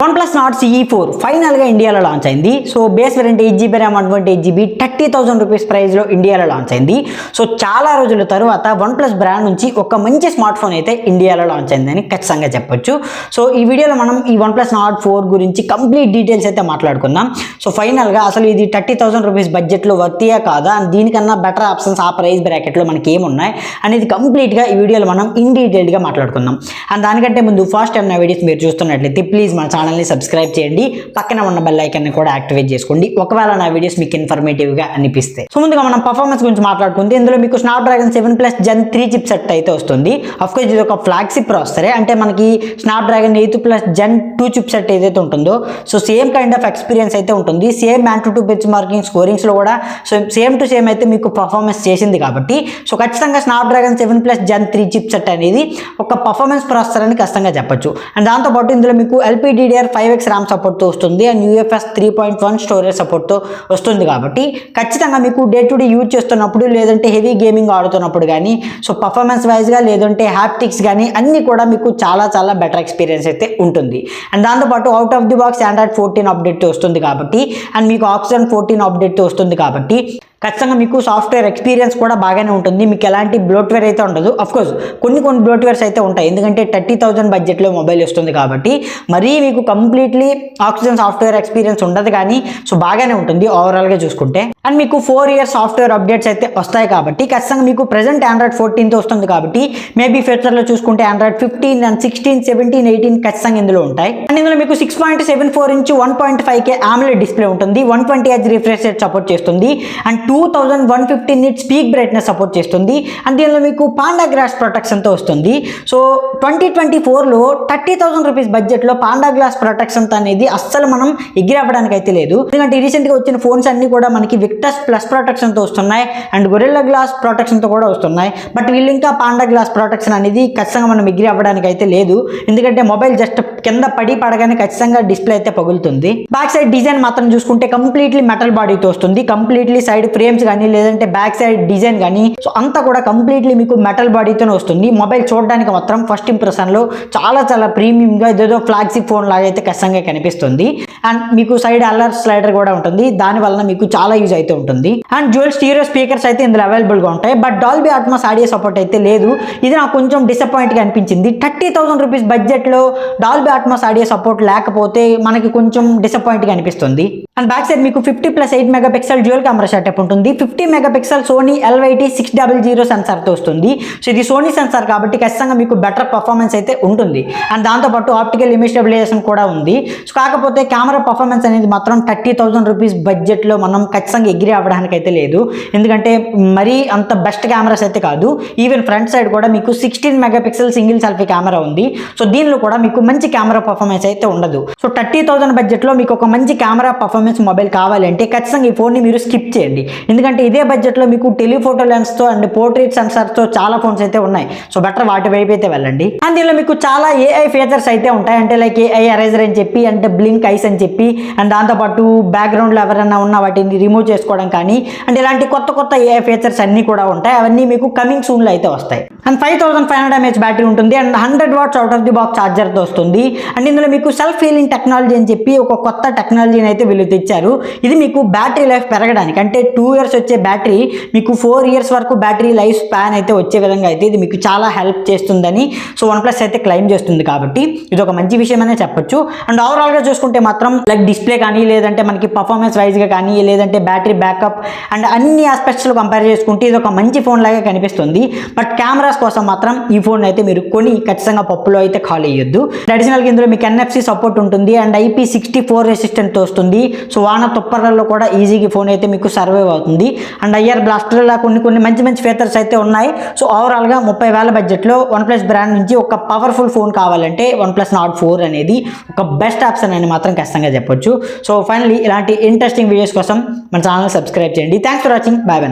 OnePlus Nord CE4 ఫైనల్గా ఇండియాలో launch అయింది. So base variant 8GB RAM 128GB 30,000 rupees ప్రైస్లో ఇండియాలో లాంచ్ అయింది. సో చాలా రోజుల తర్వాత OnePlus బ్రాండ్ నుంచి ఒక మంచి స్మార్ట్ ఫోన్ అయితే ఇండియాలో లాంచ్ అయిందని ఖచ్చితంగా చెప్పొచ్చు. సో ఈ వీడియోలో మనం ఈ OnePlus Nord 4 గురించి కంప్లీట్ డీటెయిల్స్ అయితే మాట్లాడుకుందాం. సో ఫైనల్గా అసలు ఇది 30,000 రూపీస్ బడ్జెట్లో వర్తియా కాదా, దీనికన్నా బెటర్ ఆప్షన్స్ ఆ ప్రైస్ బ్రాకెట్లో మనకి ఏమున్నాయి అనేది కంప్లీట్గా ఈ వీడియోలో మనం ఇన్ డీటెయిల్గా మాట్లాడుకుందాం. అండ్ దానికంటే ముందు ఫస్ట్ టైం నా వీడియోస్ మీరు చూస్తున్నట్లయితే ప్లీజ్ మన ఛానల్ని సబ్స్క్రైబ్ చేయండి, పక్కన ఉన్న బెల్ ఐకాన్ని కూడా యాక్టివేట్ చేసుకోండి ఒకవేళ నా వీడియోస్ మీకు ఇన్ఫర్మేటివ్గా అనిపిస్తే. సో ముందుగా మనం పర్ఫార్మెన్స్ గురించి మాట్లాడుకుంటే ఇందులో మీకు స్నాప్డ్రాగన్ 7+ Gen 3 చిప్ సెట్ అయితే వస్తుంది. అఫ్కోర్స్ ఇది ఒక ఫ్లాగ్షిప్ ప్రాసెసరే, అంటే మనకి స్నాప్డ్రాగన్ 8+ Gen 2 చిప్ సెట్ ఏదైతే ఉంటుందో so same kind of experience అయితే ఉంటుంది. సేమ్ AnTuTu బెంచ్ మార్కింగ్ స్కోరింగ్స్లో కూడా సేమ్ టు సేమ్ అయితే మీకు పర్ఫార్మెన్స్ చేసింది కాబట్టి సో ఖచ్చితంగా స్నాప్డ్రాగన్ 7+ Gen 3 చిప్ సెట్ అనేది ఒక పర్ఫార్మెన్స్ ప్రాసెసర్ అని ఖచ్చితంగా చెప్పొచ్చు. అండ్ దాంతోపాటు ఇందులో మీకు LPDDR5X ర్యామ్ సపోర్ట్తో వస్తుంది అండ్ UFS 3.1 స్టోరేజ్ సపోర్ట్తో వస్తుంది కాబట్టి ఖచ్చితంగా మీకు డే టు డే యూజ్ చేస్తున్నప్పుడు లేదంటే హెవీ గేమింగ్ ఆడుతున్నప్పుడు కానీ సో పర్ఫార్మెన్స్ వైజ్గా లేదంటే హ్యాప్టిక్స్ కానీ అన్నీ కూడా మీకు చాలా బెటర్ ఎక్స్పీరియన్స్ అయితే ఉంటుంది. అండ్ దాంతోపాటు out of the box Android 14 అప్డేట్తో వస్తుంది కాబట్టి అండ్ మీకు Oxygen 14 అప్డేట్తో వస్తుంది కాబట్టి ఖచ్చితంగా మీకు సాఫ్ట్వేర్ ఎక్స్పీరియన్స్ కూడా బాగానే ఉంటుంది. మీకు ఎలాంటి బ్లోట్వేర్ అయితే ఉండదు. అఫ్కోర్స్ కొన్ని బ్లోట్వేర్స్ అయితే ఉంటాయి, ఎందుకంటే 30,000 బడ్జెట్లో మొబైల్ వస్తుంది కాబట్టి మరీ మీకు కంప్లీట్లీ ఆక్సిజన్ సాఫ్ట్వేర్ ఎక్స్పీరియన్స్ ఉండదు, కానీ సో బాగానే ఉంటుంది ఓవరాల్గా చూసుకుంటే. అండ్ మీకు 4 ఇయర్స్ సాఫ్ట్వేర్ అప్డేట్స్ అయితే వస్తాయి కాబట్టి ఖచ్చితంగా మీకు ప్రజెంట్ Android 14తో వస్తుంది కాబట్టి మేబీ ఫ్యూచర్లో చూసుకుంటే Android 15 అండ్ 16, 17, 18 ఖచ్చితంగా ఇందులో ఉంటాయి. అండ్ ఇందులో మీకు 6.74 ఇంచ్ 1.5K AMOLED డిస్ప్లే ఉంటుంది, 120Hz రిఫ్రెష్ రేట్ సపోర్ట్ చేస్తుంది and 2150 nits peak brightness support చేస్తుంది. అండ్ దీనిలో మీకు పాండా గ్లాస్ ప్రొటెక్షన్తో వస్తుంది. సో 2024లో 30,000 రూపీస్ బడ్జెట్లో పాండా గ్లాస్ ప్రొటెక్షన్ అనేది అస్సలు మనం ఎగిరవ్వడానికి అయితే లేదు, ఎందుకంటే రీసెంట్గా వచ్చిన ఫోన్స్ అన్ని కూడా మనకి విక్టస్ ప్లస్ ప్రొటెక్షన్తో వస్తున్నాయి అండ్ గొరిల్లా గ్లాస్ ప్రొటెక్షన్తో కూడా వస్తున్నాయి. బట్ వీళ్ళు ఇంకా పాండా గ్లాస్ ప్రొటెక్షన్ అనేది ఖచ్చితంగా మనం ఎగిరి అవ్వడానికి అయితే లేదు, ఎందుకంటే మొబైల్ జస్ట్ కింద పడగానే ఖచ్చితంగా డిస్ప్లే అయితే పగులుతుంది. బ్యాక్ సైడ్ డిజైన్ మాత్రం చూసుకుంటే కంప్లీట్లీ మెటల్ బాడీతో వస్తుంది, కంప్లీట్లీ సైడ్ ఫ్రేమ్స్ కానీ లేదంటే బ్యాక్ సైడ్ డిజైన్ కానీ సో అంతా కూడా కంప్లీట్లీ మీకు మెటల్ బాడీతోనే వస్తుంది. మొబైల్ చూడడానికి మాత్రం ఫస్ట్ ఇంప్రెషన్లో చాలా ప్రీమియంగా ఇదేదో ఫ్లాగ్షిప్ ఫోన్ లాగా అయితే ఖచ్చితంగా కనిపిస్తుంది. అండ్ మీకు సైడ్ అలర్ స్లైడర్ కూడా ఉంటుంది, దాని వలన మీకు చాలా యూజ్ అయితే ఉంటుంది. అండ్ డ్యూయల్ స్టీరియో స్పీకర్స్ అయితే ఇందులో అవైలబుల్గా ఉంటాయి, but Dolby Atmos audio support అయితే లేదు. ఇది నాకు కొంచెం డిసప్పాయింట్గా అనిపించింది. 30,000 రూపీస్ బడ్జెట్లో డాల్బీ అట్మాస్ ఆడియో సపోర్ట్ లేకపోతే మనకి కొంచెం డిసప్పాయింట్గా అనిపిస్తుంది. అండ్ బ్యాక్ సైడ్ మీకు 50+8 మెగాపిక్సెల్ డ్యూయల్ కెమెరా సెటప్ ఉంటుంది, 50 మెగాపిక్సెల్ సోనీ LYT600 సెన్సార్తో వస్తుంది. సో ఇది సోనీ సెన్సార్ కాబట్టి ఖచ్చితంగా మీకు బెటర్ పర్ఫార్మెన్స్ అయితే ఉంటుంది. అండ్ దాంతోపాటు ఆప్టికల్ ఇమేజ్ స్టెబిలైజేషన్ కూడా ఉంది. సో కాకపోతే కెమెరా పర్ఫార్మెన్స్ అనేది మాత్రం 30,000 రూపీస్ బడ్జెట్లో మనం ఖచ్చితంగా ఎగిరి అవ్వడానికి అయితే లేదు, ఎందుకంటే మరీ అంత బెస్ట్ కెమెరాస్ అయితే కాదు. ఈవెన్ ఫ్రంట్ సైడ్ కూడా మీకు 16 మెగాపిక్సెల్ సింగిల్ సెల్ఫీ కెమెరా ఉంది. సో దీనిలో కూడా మీకు మంచి కెమెరా పర్ఫార్మెన్స్ అయితే ఉండదు. సో 30,000 బడ్జెట్లో మీకు ఒక మంచి కెమెరా పర్ఫార్మెన్స్ మొబైల్ కావాలంటే ఖచ్చితంగా ఈ ఫోన్ని మీరు స్కిప్ చేయండి, ఎందుకంటే ఇదే బడ్జెట్లో మీకు టెలిఫోటో లెన్స్తో అండ్ పోర్ట్రేట్ సెన్సార్తో చాలా ఫోన్స్ అయితే ఉన్నాయి. సో బెటర్ వాటి వైపు అయితే వెళ్ళండి. అండ్ దీనిలో మీకు చాలా AI ఫీచర్స్ అయితే ఉంటాయి, అంటే లైక్ AI ఎరేజర్ అని చెప్పి, అంటే బ్లింక్ ఐస్ అని చెప్పి, అండ్ దాంతోపాటు బ్యాక్గ్రౌండ్లో ఎవరైనా ఉన్న వాటిని రిమూవ్ చేసుకోవడం కానీ అంటే ఇలాంటి కొత్త AI ఫీచర్స్ అన్నీ కూడా ఉంటాయి. అవన్నీ మీకు కమింగ్ సూన్లో అయితే వస్తాయి. అండ్ 5500 mAh బ్యాటరీ ఉంటుంది and 100 watts out of the box ఛార్జర్తో వస్తుంది. అండ్ ఇందులో మీకు సెల్ఫ్ హీలింగ్ టెక్నాలజీ అని చెప్పి ఒక కొత్త టెక్నాలజీని అయితే వీళ్ళు తెచ్చారు. ఇది మీకు బ్యాటరీ లైఫ్ పెరగడానికి, అంటే 2 ఇయర్స్ వచ్చే బ్యాటరీ మీకు 4 ఇయర్స్ వరకు బ్యాటరీ లైఫ్ స్పాన్ అయితే వచ్చే విధంగా అయితే ఇది మీకు చాలా హెల్ప్ చేస్తుందని సో OnePlus అయితే క్లెయిమ్ చేస్తుంది కాబట్టి ఇది ఒక మంచి విషయం అనే చెప్పొచ్చు. అండ్ ఓవరాల్గా చూసుకుంటే మాత్రం లైక్ డిస్ప్లే కానీ లేదంటే మనకి పర్ఫార్మెన్స్ వైజ్గా కానీ లేదంటే బ్యాటరీ బ్యాకప్ అండ్ అన్ని ఆస్పెక్ట్స్లో కంపేర్ చేసుకుంటే ఇది ఒక మంచి ఫోన్ లాగా కనిపిస్తుంది. బట్ కెమెరాస్ కోసం మాత్రం ఈ ఫోన్ అయితే మీరు కొని ఖచ్చితంగా పప్పులో అయితే ఖాళీ అయ్యొద్దు. అడిషనల్గా ఇందులో మీకు NFC సపోర్ట్ ఉంటుంది అండ్ IP64 రెసిస్టెంట్తో వస్తుంది. సో వాన తుప్పర్లలో కూడా ఈజీగా ఫోన్ అయితే మీకు సర్వైవ్ అవుతుంది. అండ్ IR బ్లాస్టర్లా కొన్ని మంచి ఫీచర్స్ అయితే ఉన్నాయి. సో ఓవరాల్గా 30,000 బడ్జెట్లో OnePlus బ్రాండ్ నుంచి ఒక పవర్ఫుల్ ఫోన్ కావాలంటే OnePlus Nord 4 అనేది ఒక బెస్ట్ ఆప్షన్ అని మాత్రం ఖచ్చితంగా చెప్పొచ్చు. సో ఫైనల్లీ ఇలాంటి ఇంట్రెస్టింగ్ వీడియోస్ కోసం మన ఛానల్ సబ్స్క్రైబ్ చేయండి. Thanks for watching. Bye bye.